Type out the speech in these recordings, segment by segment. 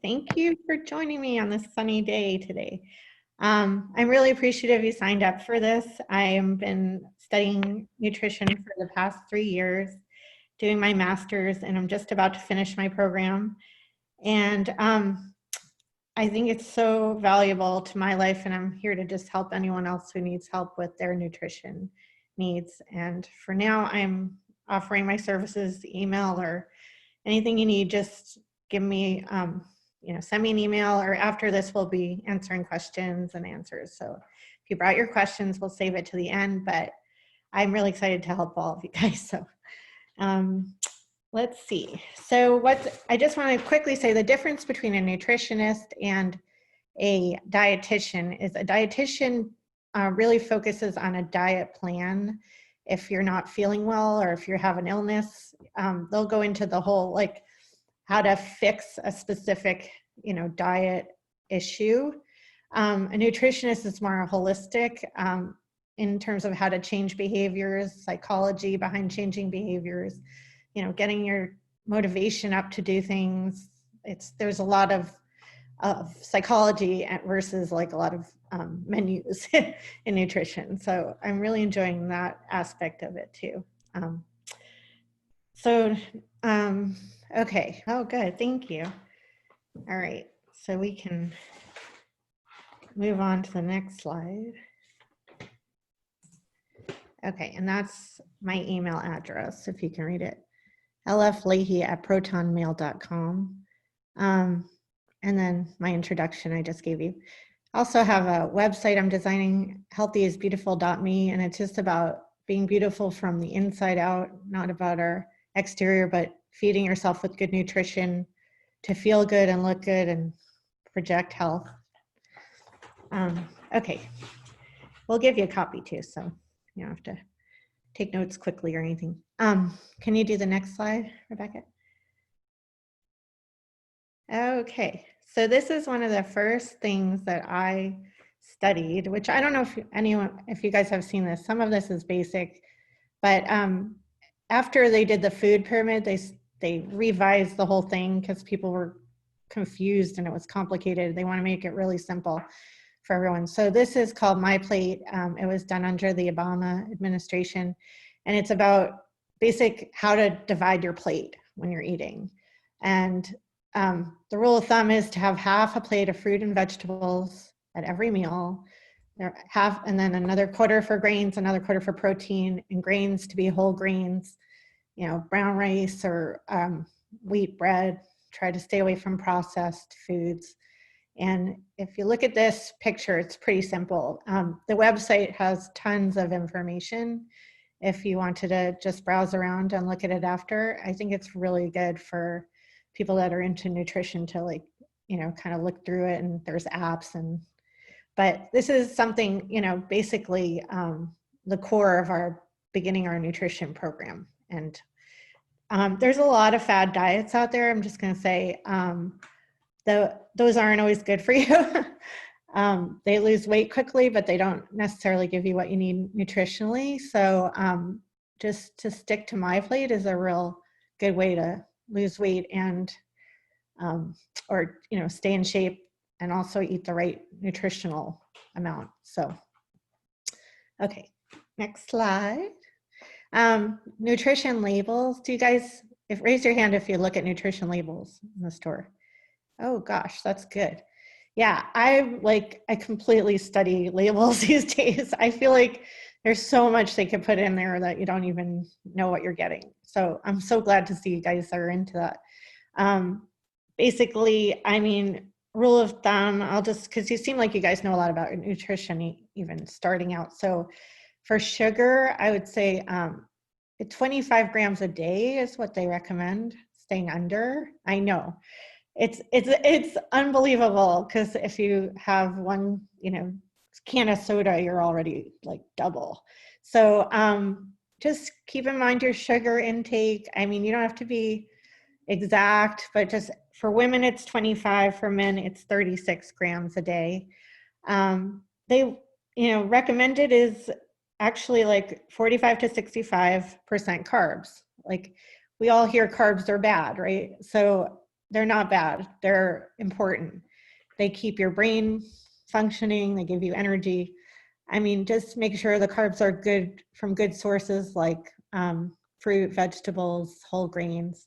Thank you for joining me on this sunny day today. I'm really appreciative you signed up for this. I have been studying nutrition for the past 3 years, doing my master's, and I'm just about to finish my program. And I think it's so valuable to my life, and I'm here to just help anyone else who needs help with their nutrition needs. And for now, I'm offering my services, email, or anything you need. Just give me, send me an email, or after this, we'll be answering questions and answers. So if you brought your questions, we'll save it to the end, but I'm really excited to help all of you guys. So let's see. So I just want to quickly say the difference between a nutritionist and a dietitian is a dietitian really focuses on a diet plan. If you're not feeling well or if you have an illness, they'll go into the whole, like, how to fix a specific, diet issue. A nutritionist is more holistic in terms of how to change behaviors, psychology behind changing behaviors, getting your motivation up to do things. There's a lot of psychology versus like a lot of menus in nutrition. So I'm really enjoying that aspect of it too. Okay. Oh, good. Thank you. All right. So we can move on to the next slide. Okay. And that's my email address, if you can read it. lfleahy@protonmail.com. And then my introduction I just gave you. I also have a website I'm designing, healthyisbeautiful.me, and it's just about being beautiful from the inside out, not about our exterior, but feeding yourself with good nutrition to feel good and look good and project health. Okay, we'll give you a copy too, so you don't have to take notes quickly or anything. Can you do the next slide, Rebecca? Okay, so this is one of the first things that I studied, which I don't know if you guys have seen this. Some of this is basic, but after they did the food pyramid, they revised the whole thing because people were confused and it was complicated. They want to make it really simple for everyone. So this is called My Plate. It was done under the Obama administration, and it's about basic how to divide your plate when you're eating. And the rule of thumb is to have half a plate of fruit and vegetables at every meal, and then another quarter for grains, another quarter for protein, and grains to be whole grains, brown rice or wheat bread. Try to stay away from processed foods. And if you look at this picture, it's pretty simple. The website has tons of information. If you wanted to just browse around and look at it after, I think it's really good for people that are into nutrition to kind of look through it, and there's apps. But this is something, basically the core of our beginning our nutrition program. And there's a lot of fad diets out there. I'm just going to say those aren't always good for you. They lose weight quickly, but they don't necessarily give you what you need nutritionally. So just to stick to My Plate is a real good way to lose weight and stay in shape and also eat the right nutritional amount. So, okay, next slide. Nutrition labels. Do you guys, raise your hand if you look at nutrition labels in the store? Oh gosh, that's good. Yeah, I completely study labels these days. I feel like there's so much they could put in there that you don't even know what you're getting. So I'm so glad to see you guys are into that. Basically, rule of thumb, because you seem like you guys know a lot about nutrition, even starting out. So for sugar, I would say 25 grams a day is what they recommend, staying under. I know. It's unbelievable, because if you have one, can of soda, you're already like double. So just keep in mind your sugar intake. You don't have to be exact, but just for women, it's 25. For men, it's 36 grams a day. They, recommended is actually like 45 to 65% carbs. Like, we all hear carbs are bad, right? So they're not bad. They're important. They keep your brain functioning. They give you energy. I mean, just make sure the carbs are good from good sources like fruit, vegetables, whole grains.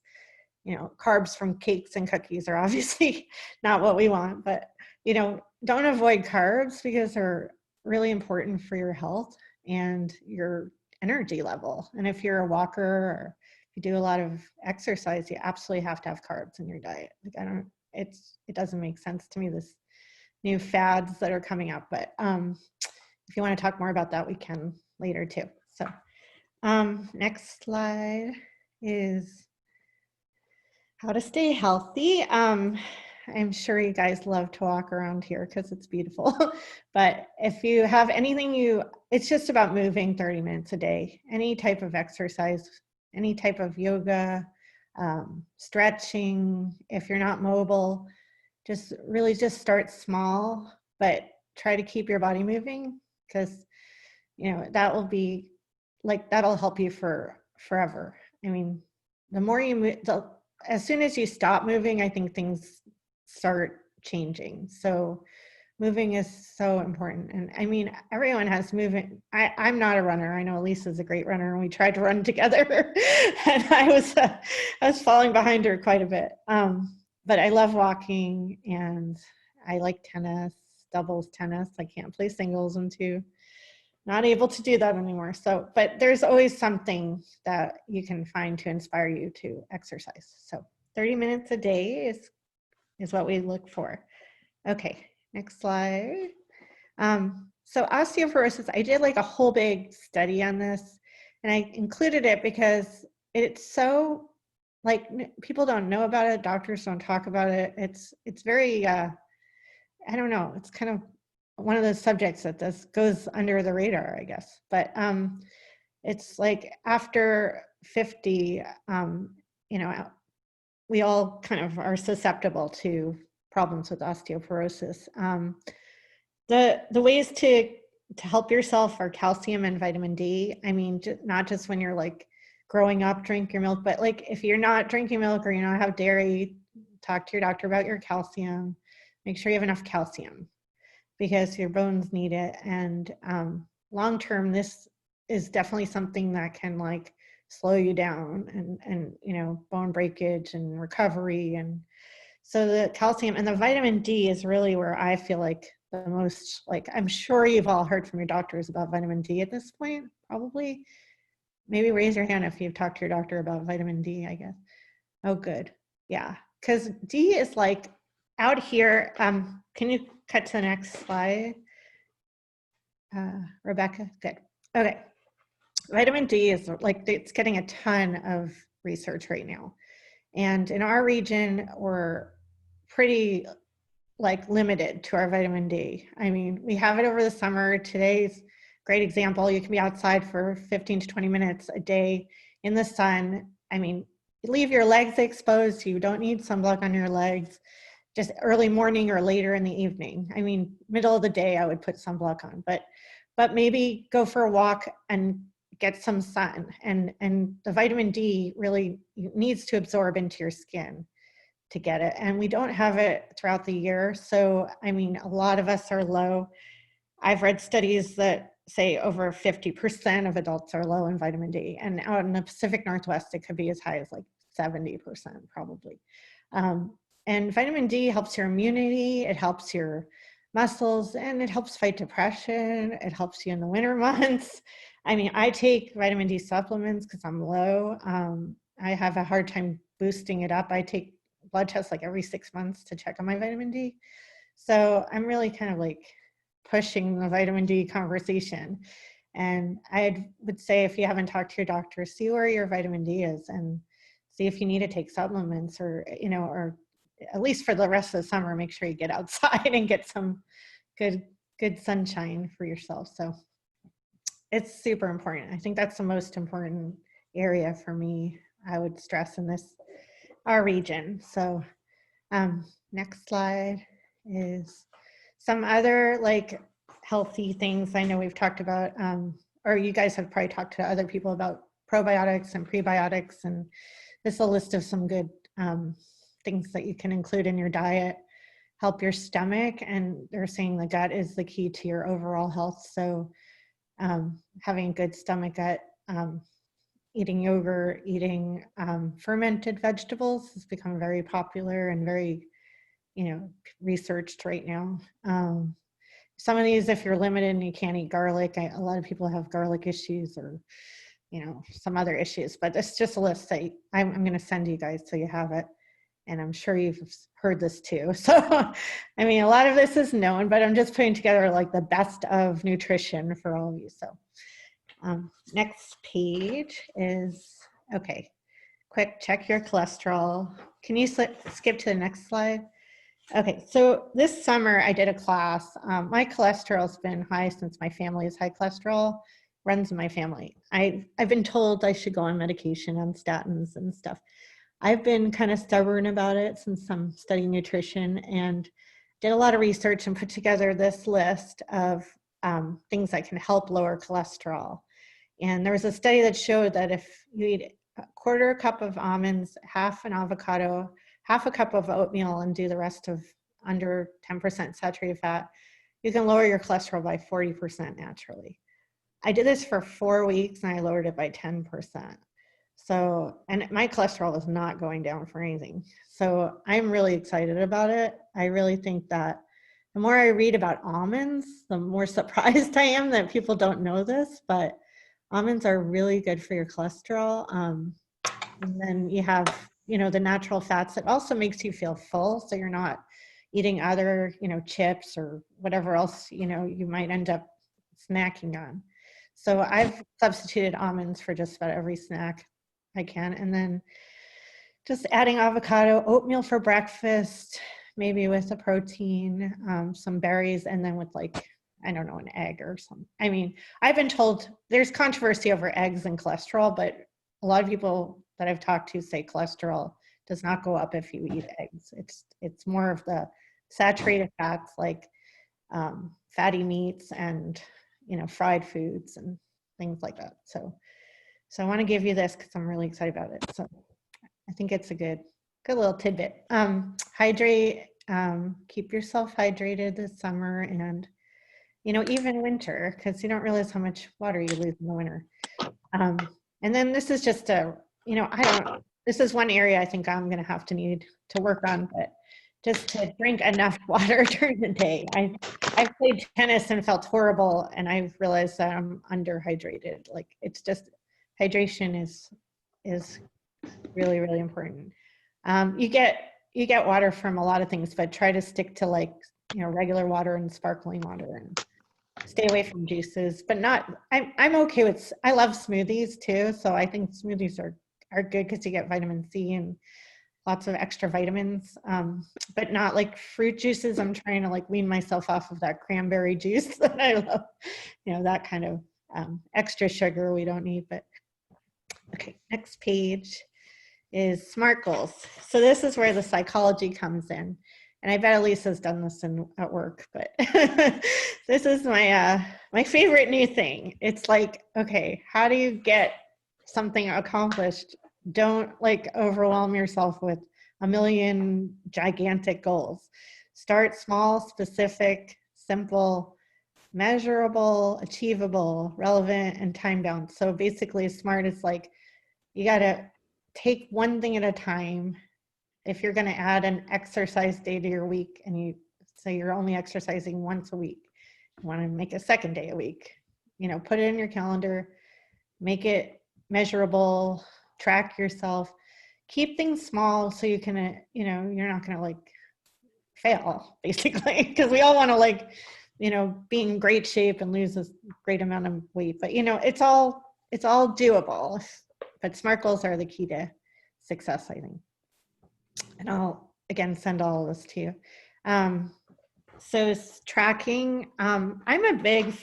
You know, carbs from cakes and cookies are obviously not what we want, but, you know, don't avoid carbs because they're really important for your health and your energy level. And if you're a walker or if you do a lot of exercise, you absolutely have to have carbs in your diet. Like it doesn't make sense to me, this new fads that are coming up, but if you want to talk more about that, we can later too. So next slide is how to stay healthy. I'm sure you guys love to walk around here because it's beautiful. But if you have anything it's just about moving 30 minutes a day, any type of exercise, any type of yoga, stretching. If you're not mobile, just really just start small, but try to keep your body moving because, you know, that will be like, that'll help you for forever. I mean, the more you move, as soon as you stop moving, I think things start changing. So moving is so important. And I mean, everyone has movement. I'm not a runner. I know Lisa's a great runner and we tried to run together and I was falling behind her quite a bit. But I love walking and I like tennis, doubles tennis. I can't play singles. I'm not able to do that anymore. So, but there's always something that you can find to inspire you to exercise. So 30 minutes a day is what we look for. Okay, next slide. So osteoporosis, I did like a whole big study on this and I included it because it's so, like, people don't know about it. Doctors don't talk about it. It's very, I don't know. It's kind of one of those subjects that goes under the radar, I guess. But it's like after 50, you know, we all kind of are susceptible to problems with osteoporosis. The ways to help yourself are calcium and vitamin D. I mean, not just when you're like growing up, drink your milk, but like if you're not drinking milk or you don't have dairy, talk to your doctor about your calcium. Make sure you have enough calcium because your bones need it. And long term, this is definitely something that can like slow you down and you know, bone breakage and recovery. And so the calcium and the vitamin D is really where I feel like the most, like, I'm sure you've all heard from your doctors about vitamin D at this point, probably. Maybe raise your hand if you've talked to your doctor about vitamin D, I guess. Oh, good. Yeah, because D is like out here. Can you cut to the next slide? Rebecca, good. Okay. Vitamin D is like, it's getting a ton of research right now. And in our region, we're pretty like limited to our vitamin D. I mean, we have it over the summer. Today's great example. You can be outside for 15 to 20 minutes a day in the sun. I mean, leave your legs exposed. You don't need sunblock on your legs. Just early morning or later in the evening. I mean, middle of the day, I would put sunblock on, but maybe go for a walk and get some sun. And the vitamin D really needs to absorb into your skin to get it. And we don't have it throughout the year. So, I mean, a lot of us are low. I've read studies that say over 50% of adults are low in vitamin D. And out in the Pacific Northwest, it could be as high as like 70% probably. And vitamin D helps your immunity, it helps your muscles, and it helps fight depression. It helps you in the winter months. I mean, I take vitamin D supplements because I'm low. I have a hard time boosting it up. I take blood tests like every 6 months to check on my vitamin D. So I'm really kind of like pushing the vitamin D conversation. And I would say if you haven't talked to your doctor, see where your vitamin D is and see if you need to take supplements or, you know, or at least for the rest of the summer, make sure you get outside and get some good sunshine for yourself. So it's super important. I think that's the most important area for me, I would stress in our region. So next slide is some other like healthy things I know we've talked about, or you guys have probably talked to other people about probiotics and prebiotics, and this is a list of some good things that you can include in your diet help your stomach. And they're saying the gut is the key to your overall health. So having a good stomach gut, eating yogurt, eating fermented vegetables has become very popular and very, researched right now. Some of these, if you're limited and you can't eat garlic, a lot of people have garlic issues or, some other issues, but it's just a list that I'm going to send you guys so you have it. And I'm sure you've heard this too. So, I mean, a lot of this is known, but I'm just putting together like the best of nutrition for all of you. So next page is, okay, quick, check your cholesterol. Can you skip to the next slide? Okay, so this summer I did a class. My cholesterol's been high since my family is high cholesterol, runs in my family. I've been told I should go on medication, on statins and stuff. I've been kind of stubborn about it since I'm studying nutrition, and did a lot of research and put together this list of things that can help lower cholesterol. And there was a study that showed that if you eat a quarter cup of almonds, half an avocado, half a cup of oatmeal, and do the rest of under 10% saturated fat, you can lower your cholesterol by 40% naturally. I did this for 4 weeks and I lowered it by 10%. So, and my cholesterol is not going down for anything. So I'm really excited about it. I really think that the more I read about almonds, the more surprised I am that people don't know this, but almonds are really good for your cholesterol. And then you have, the natural fats that also makes you feel full. So you're not eating other, chips or whatever else, you might end up snacking on. So I've substituted almonds for just about every snack I can. And then just adding avocado, oatmeal for breakfast, maybe with a protein, some berries, and then with I don't know, an egg or something. I mean, I've been told there's controversy over eggs and cholesterol, but a lot of people that I've talked to say cholesterol does not go up if you eat eggs. It's more of the saturated fats like fatty meats and, fried foods and things like that. So I want to give you this because I'm really excited about it. So I think it's a good little tidbit. Hydrate, keep yourself hydrated this summer and, even winter, because you don't realize how much water you lose in the winter. And then this is just this is one area I think I'm going to have to need to work on, but just to drink enough water during the day. I've played tennis and felt horrible, and I've realized that I'm underhydrated. Like, it's just, hydration is really, really important. You get water from a lot of things, but try to stick to regular water and sparkling water, and stay away from juices. But I'm okay with, I love smoothies too. So I think smoothies are good because you get vitamin C and lots of extra vitamins, but not like fruit juices. I'm trying to wean myself off of that cranberry juice that I love, that kind of extra sugar we don't need. But okay, next page is SMART goals. So this is where the psychology comes in. And I bet Elisa's done this at work, but this is my favorite new thing. It's like, okay, how do you get something accomplished? Don't overwhelm yourself with a million gigantic goals. Start small, specific, simple, measurable, achievable, relevant, and time-bound. So basically, SMART is you got to take one thing at a time. If you're going to add an exercise day to your week and you say you're only exercising once a week, you want to make a second day a week, put it in your calendar, make it measurable, track yourself, keep things small so you can, you're not going to fail basically, because we all want to be in great shape and lose a great amount of weight, but it's all doable. But SMART goals are the key to success, I think. And I'll again send all of this to you. So tracking, I'm a big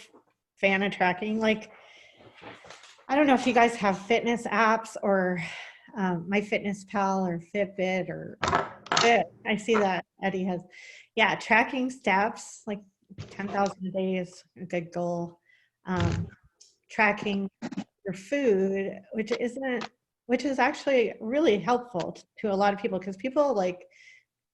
fan of tracking. I don't know if you guys have fitness apps or MyFitnessPal or Fitbit or Fit. I see that Eddie has. Yeah, tracking steps, 10,000 a day is a good goal. Tracking your food, which isn't which is actually really helpful to a lot of people, because people like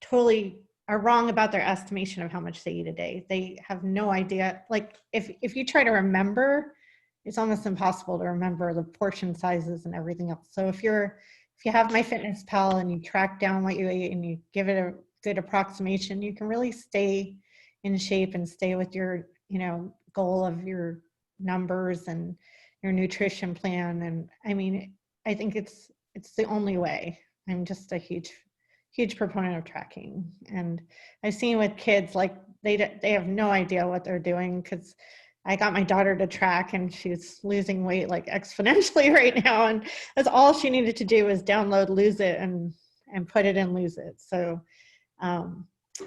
totally are wrong about their estimation of how much they eat a day. They have no idea. Like if you try to remember, it's almost impossible to remember the portion sizes and everything else. So if you have MyFitnessPal and you track down what you ate and you give it a good approximation, you can really stay in shape and stay with your, goal of your numbers and your nutrition plan. And I mean, I think it's the only way. I'm just a huge proponent of tracking. And I've seen with kids, like they have no idea what they're doing, because I got my daughter to track and she's losing weight like exponentially right now. And that's all she needed to do was download Lose It and put it in Lose It. So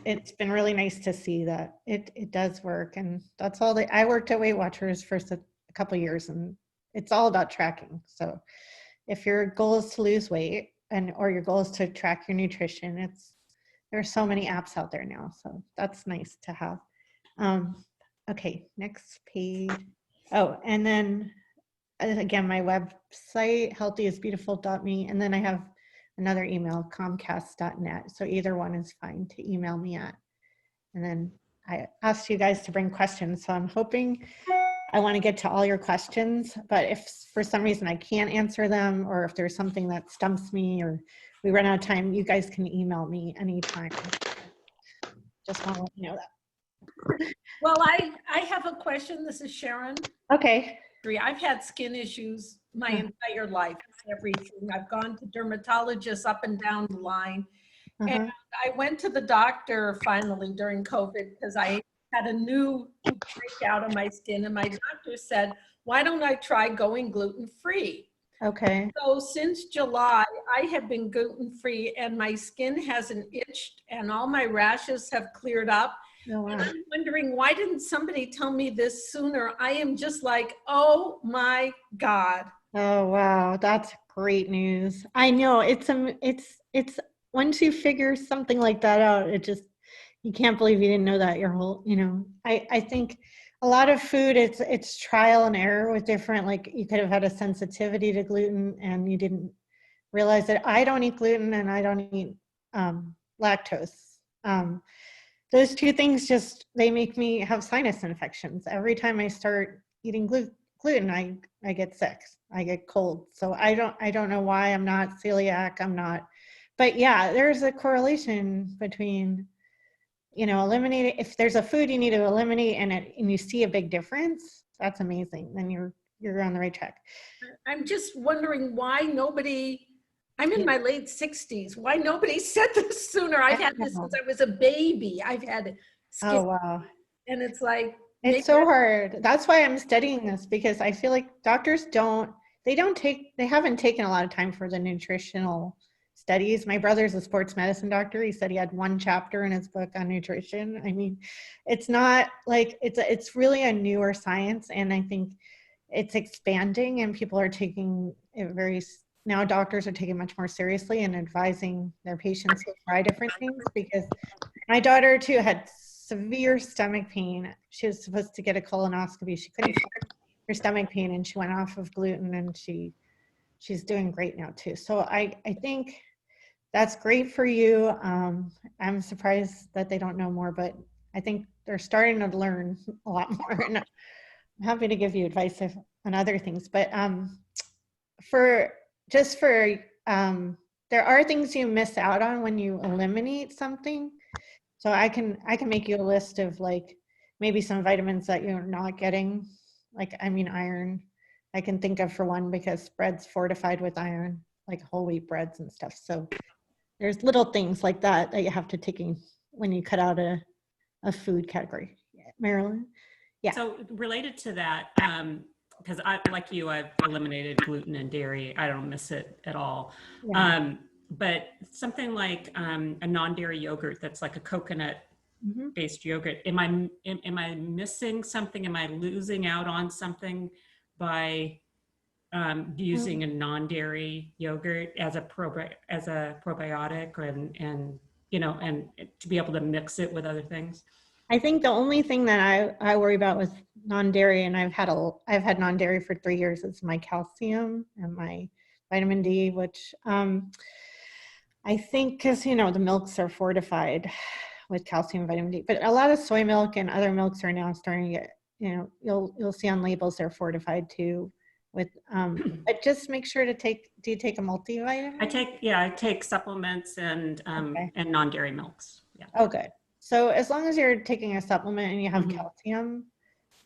it's been really nice to see that it does work. And that's all I worked at Weight Watchers for a couple of years, and it's all about tracking. So if your goal is to lose weight or your goal is to track your nutrition, there's so many apps out there now. So that's nice to have. Okay, next page. Oh, and then again, my website, healthyisbeautiful.me. And then I have another email, comcast.net. So either one is fine to email me at. And then I asked you guys to bring questions. So I'm hoping I want to get to all your questions, but if for some reason I can't answer them, or if there's something that stumps me or we run out of time, you guys can email me anytime. Just want to let you know that. Well, I have a question. This is Sharon. Okay. I've had skin issues my entire life, everything. I've gone to dermatologists up and down the line. And I went to the doctor finally during COVID because I had a new breakout on my skin, and my doctor said, why don't I try going gluten-free? Okay. So since July, I have been gluten-free, and my skin hasn't itched and all my rashes have cleared up. Oh, wow. And I'm wondering, why didn't somebody tell me this sooner? I am just like, oh my God. Oh, wow. That's great news. I know it's once you figure something like that out, you can't believe you didn't know that your whole, I think a lot of food, it's trial and error with different, like you could have had a sensitivity to gluten and you didn't realize that. I don't eat gluten and I don't eat lactose. Those two things they make me have sinus infections. Every time I start eating gluten, I get sick. I get cold. So I don't know why. I'm not celiac. I'm not. But yeah, there's a correlation between, eliminating. If there's a food you need to eliminate and you see a big difference, that's amazing. Then you're on the right track. I'm just wondering why I'm in my late 60s. Why nobody said this sooner? I've had this since I was a baby. I've had skin. Oh, wow. And it's like, it's so hard. That's why I'm studying this, because I feel like doctors they haven't taken a lot of time for the nutritional studies. My brother's a sports medicine doctor. He said he had one chapter in his book on nutrition. I mean, it's not like it's really a newer science, and I think it's expanding, and people are taking it now doctors are taking much more seriously and advising their patients to try different things, because my daughter too had severe stomach pain. She was supposed to get a colonoscopy. She couldn't stop her stomach pain, and she went off of gluten, and she's doing great now too. So I think that's great for you. I'm surprised that they don't know more, but I think they're starting to learn a lot more. And I'm happy to give you advice on other things, but there are things you miss out on when you eliminate something. So I can make you a list of like maybe some vitamins that you're not getting, iron. I can think of for one, because bread's fortified with iron, like whole wheat breads and stuff. So there's little things like that you have to take in when you cut out a food category. Marilyn? Yeah. So related to that, because like you, I've eliminated gluten and dairy. I don't miss it at all. Yeah. But something like a non-dairy yogurt that's like a coconut-based yogurt. Am I missing something? Am I losing out on something by using a non-dairy yogurt as a probiotic, and to be able to mix it with other things? I think the only thing that I worry about with non-dairy, and I've had non-dairy for 3 years, is my calcium and my vitamin D, which I think because, the milks are fortified with calcium and vitamin D, but a lot of soy milk and other milks are now starting to get, you'll see on labels they're fortified too with, but just make sure to do you take a multivitamin? I take supplements and non-dairy milks. Yeah. Oh, good. So as long as you're taking a supplement and you have calcium,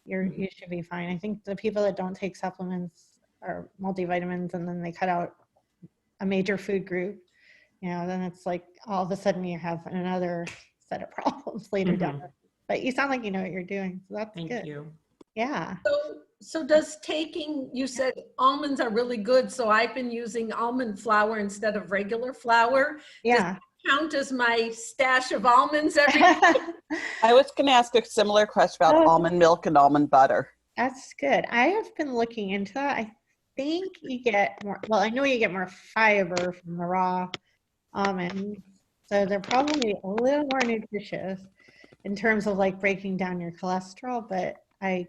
you should be fine. I think the people that don't take supplements or multivitamins and then they cut out a major food group, then it's like all of a sudden you have another set of problems later down. But you sound like you know what you're doing, so that's good. Thank you. Yeah. So does you said almonds are really good, so I've been using almond flour instead of regular flour. Yeah. Does that count as my stash of almonds every day? I was going to ask a similar question about almond milk and almond butter. That's good. I have been looking into that. I think you get more, well, I know you get more fiber from the raw almonds, so they're probably a little more nutritious in terms of like breaking down your cholesterol, but I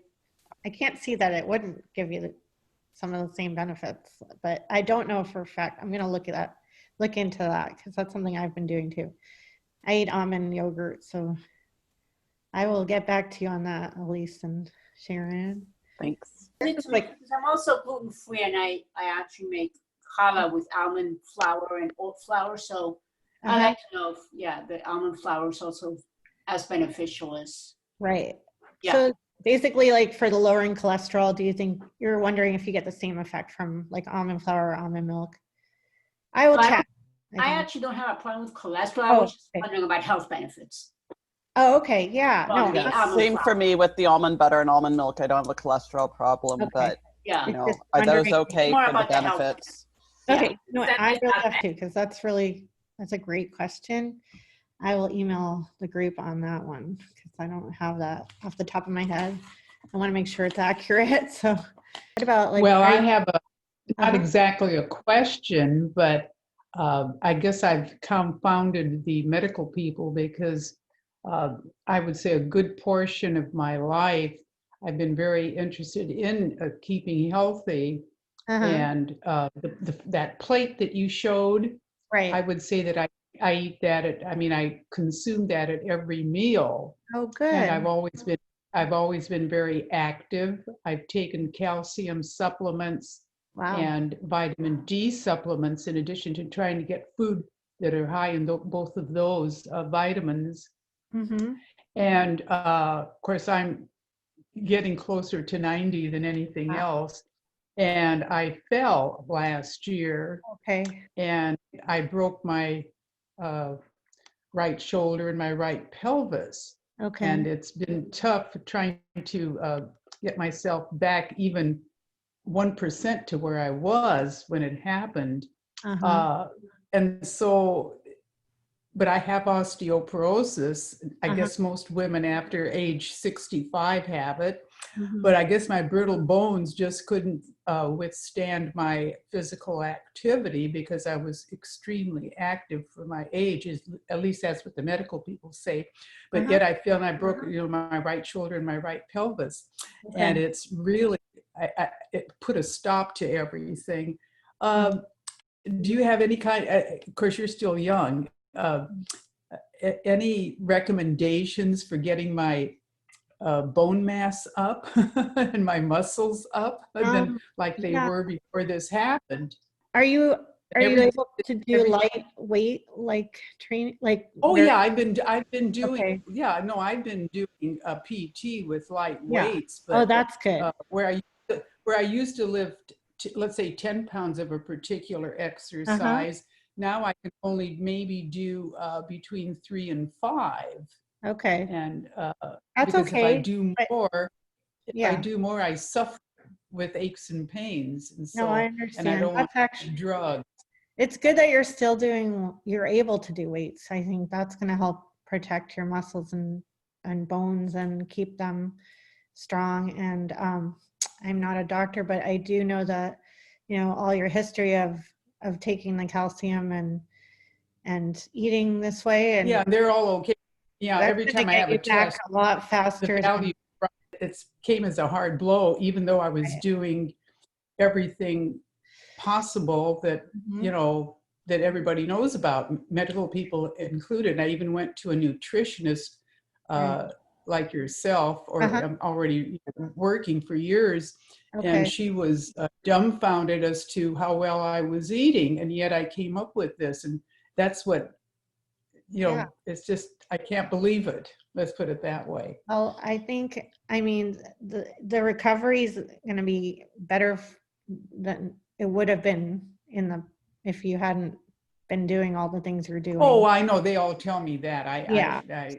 can't see that it wouldn't give you some of the same benefits, but I don't know for a fact. I'm going to look into that because that's something I've been doing too. I eat almond yogurt, so I will get back to you on that, Elise and Sharon. Thanks. Because I'm also gluten-free, and I actually make challah with almond flour and oat flour, so I like to know if, the almond flour is also as beneficial as. Right. Yeah. So basically, like for the lowering cholesterol, do you think you're wondering if you get the same effect from like almond flour or almond milk? I will check. I actually don't have a problem with cholesterol. I was just wondering about health benefits. Oh, okay. Yeah. Well, No. Same for me with the almond butter and almond milk. I don't have a cholesterol problem, but are those okay for the benefits? Okay. No, I will have to because that's a great question. I will email the group on that one because I don't have that off the top of my head. I want to make sure it's accurate. So what about like? Well, I have not exactly a question, but I guess I've confounded the medical people because I would say a good portion of my life, I've been very interested in keeping healthy. And that plate that you showed, right? I would say that I eat that I consume that at every meal. Oh, good. And I've always been very active. I've taken calcium supplements and vitamin D supplements in addition to trying to get food that are high in both of those vitamins. And of course, I'm getting closer to 90 than anything else. And I fell last year. Okay. And I broke my right shoulder and my right pelvis. Okay. And it's been tough trying to get myself back even 1% to where I was when it happened. And so, but I have osteoporosis. I guess most women after age 65 have it. But I guess my brittle bones just couldn't withstand my physical activity because I was extremely active for my age, at least that's what the medical people say. But yet I feel, and I broke my right shoulder and my right pelvis. And it's really, it put a stop to everything. Do you have any kind, of course you're still young, any recommendations for getting my bone mass up and my muscles up than like they were before this happened? Are you able to do light weight like training? Like I've been doing I've been doing a PT with light weights. But, that's good. Where I used to lift, let's say 10 pounds of a particular exercise. Now I can only maybe do between 3 and 5. Okay. And that's because okay. if I do more, I suffer with aches and pains. And so, I understand. And I don't want drugs. It's good that you're able to do weights. I think that's going to help protect your muscles and bones and keep them strong. And I'm not a doctor, but I do know that, all your history of taking the calcium and eating this way. And they're all okay. Yeah, every time I have a test, a lot faster. It came as a hard blow, even though I was doing everything possible that, you know, that everybody knows about, medical people included. I even went to a nutritionist like yourself, or I'm already working for years, and she was dumbfounded as to how well I was eating, and yet I came up with this, and that's what, you know, it's just, I can't believe it. Let's put it that way. Well, I mean, the recovery is going to be better than it would have been if you hadn't been doing all the things you're doing. Oh, I know. They all tell me that.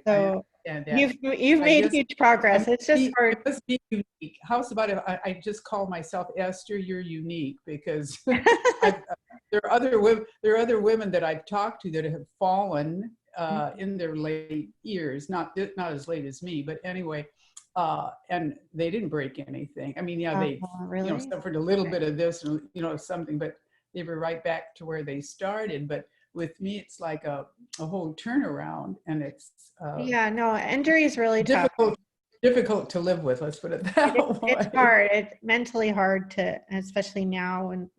So that. you've made huge progress. It's just hard. It must be unique. How's about if I just call myself Esther? You're unique, because there are other women that I've talked to that have fallen in their late years, not as late as me, but anyway, and they didn't break anything. I mean, they really? you know, suffered a little bit of this, and you know, something, but they were right back to where they started. But with me, it's like a whole turnaround, and it's injury is really difficult to live with. Let's put it that way. It's hard. It's mentally hard to, especially now when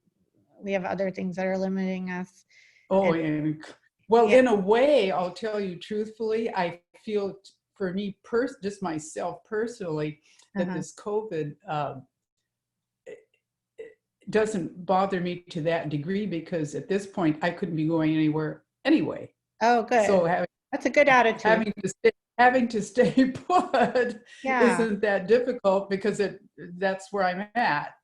we have other things that are limiting us. In a way, I'll tell you truthfully, I feel for me, just myself personally, that this COVID doesn't bother me to that degree, because at this point I couldn't be going anywhere anyway. Oh, good. So that's a good attitude. Having to stay put isn't that difficult, because that's where I'm at.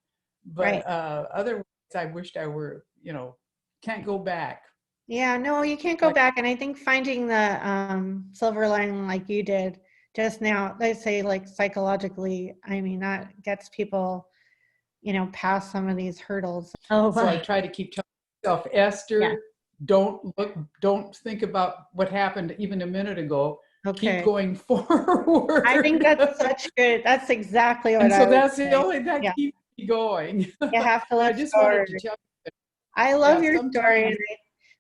But otherwise, I wished I were, you know, can't go back. Yeah, no, you can't go back. And I think finding the silver lining like you did just now, let's say, like psychologically, I mean, that gets people, you know, past some of these hurdles. So I try to keep telling myself, Esther, don't think about what happened even a minute ago. Keep going forward. I think that's that's exactly what that's the only that keeps me going. You have to look I just forward. wanted to tell you. I love your story.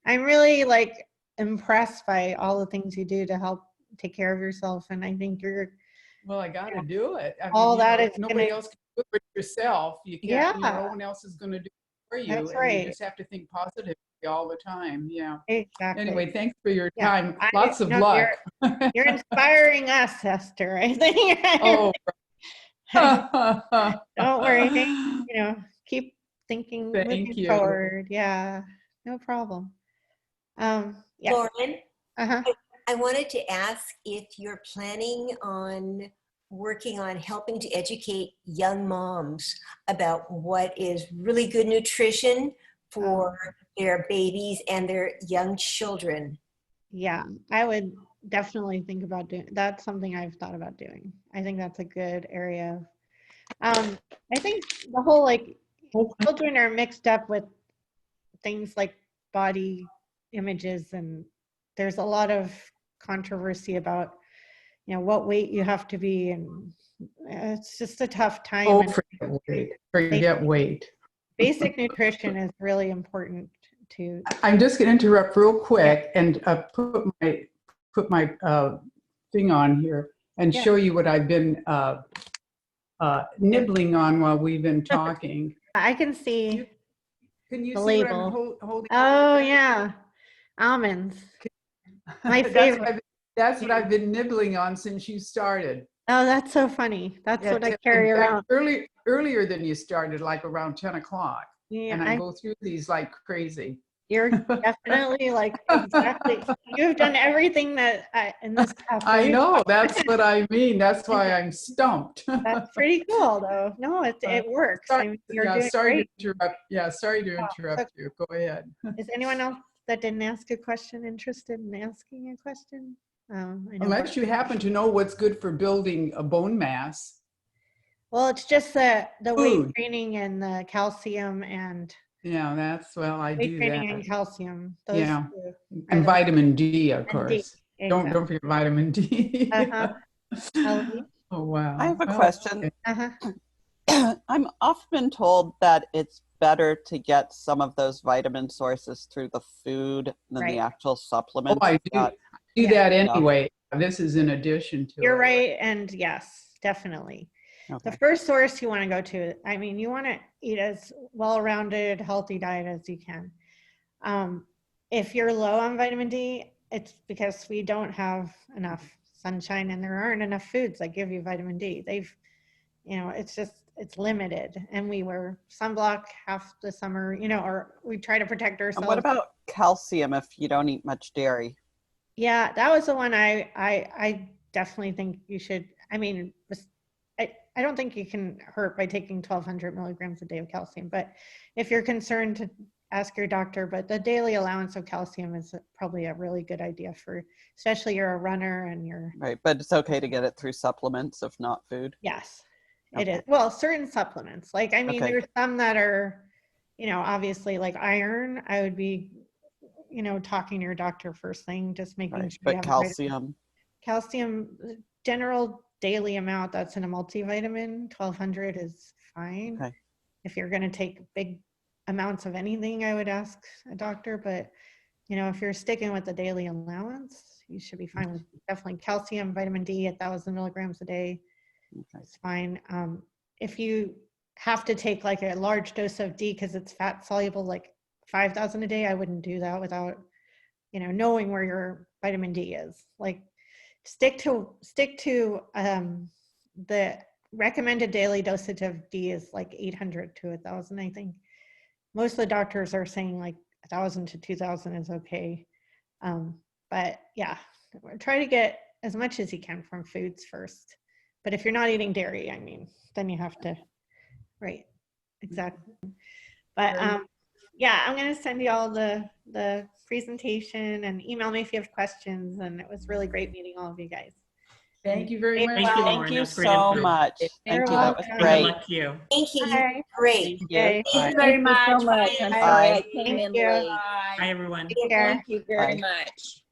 I'm really impressed by all the things you do to help take care of yourself, and I think I got to do it. Nobody else can do it but yourself. You can't. No one else is going to do it for you. That's right. You just have to think positively all the time. Yeah. Exactly. Anyway, thanks for your time. Lots of luck. You're inspiring us, Esther. I think. Oh. Don't worry. You know, keep thinking, moving forward. Yeah, no problem. Lauren, I wanted to ask if you're planning on working on helping to educate young moms about what is really good nutrition for their babies and their young children. Yeah, I would definitely think about doing that's something I've thought about doing. I think that's a good area. I think the whole children are mixed up with things like body images, and there's a lot of controversy about, you know, what weight you have to be, and it's just a tough time. Forget weight. Basic nutrition is really important to. I'm just going to interrupt real quick and put my thing on here and show you what I've been nibbling on while we've been talking. I can see. Can you the see label. what I'm holding? Oh yeah, almonds. My favorite. That's what I've been nibbling on since you started. Oh, that's so funny. That's what I carry around. Earlier than you started, like around 10 o'clock. Yeah, and I go through these like crazy. You're definitely exactly. You've done everything that in this past. I know. That's what I mean. That's why I'm stumped. That's pretty cool, though. No, it works. Sorry to interrupt. Yeah, sorry to interrupt you. Go ahead. Is anyone else that didn't ask a question interested in asking a question? Unless you happen to know what's good for building a bone mass. Well, it's just the weight training and the calcium and. Yeah, I do that. Training and calcium. Those and vitamin D, of course. D, exactly. Don't forget vitamin D. Oh, wow. I have a question. Okay. I'm often told that it's better to get some of those vitamin sources through the food than the actual supplements. Oh, I do that anyway. This is in addition to You're right, and yes, definitely. The first source you want to go to, I mean, you want to eat as well-rounded, healthy diet as you can. If you're low on vitamin D, it's because we don't have enough sunshine and there aren't enough foods that give you vitamin D. It's limited, and we wear sunblock half the summer, or we try to protect ourselves. And what about calcium if you don't eat much dairy? Yeah, that was the one I definitely think you should. I mean, I don't think you can hurt by taking 1,200 milligrams a day of calcium, but if you're concerned, to ask your doctor. But the daily allowance of calcium is probably a really good idea especially you're a runner and you're. Right, but it's okay to get it through supplements if not food? Yes, it is. Well, certain supplements, there's some that are, obviously like iron, I would be, talking to your doctor first thing, just making sure. But calcium? Calcium, general daily amount that's in a multivitamin, 1,200 is fine. Okay. If you're going to take big amounts of anything, I would ask a doctor, but if you're sticking with the daily allowance, you should be fine with definitely calcium, vitamin D, 1,000 milligrams a day. Okay. It's fine. If you have to take like a large dose of D because it's fat soluble, like 5,000 a day, I wouldn't do that without, knowing where your vitamin D is. Like stick to the recommended daily dosage of D is like 800 to 1,000, I think. Most of the doctors are saying like 1,000 to 2,000 is okay. But yeah, try to get as much as you can from foods first. But if you're not eating dairy, then you have to, right, exactly. But yeah, I'm going to send you all the presentation and email me if you have questions. And it was really great meeting all of you guys. Thank you very much. Thank you so much. Thank you. That was Great. Good luck to you. Thank you. Bye. Great. Okay. Thank you very much. so much. I'm Bye. sorry I came Thank in you. late. Hi, everyone. Take care. Thank you very Bye. much.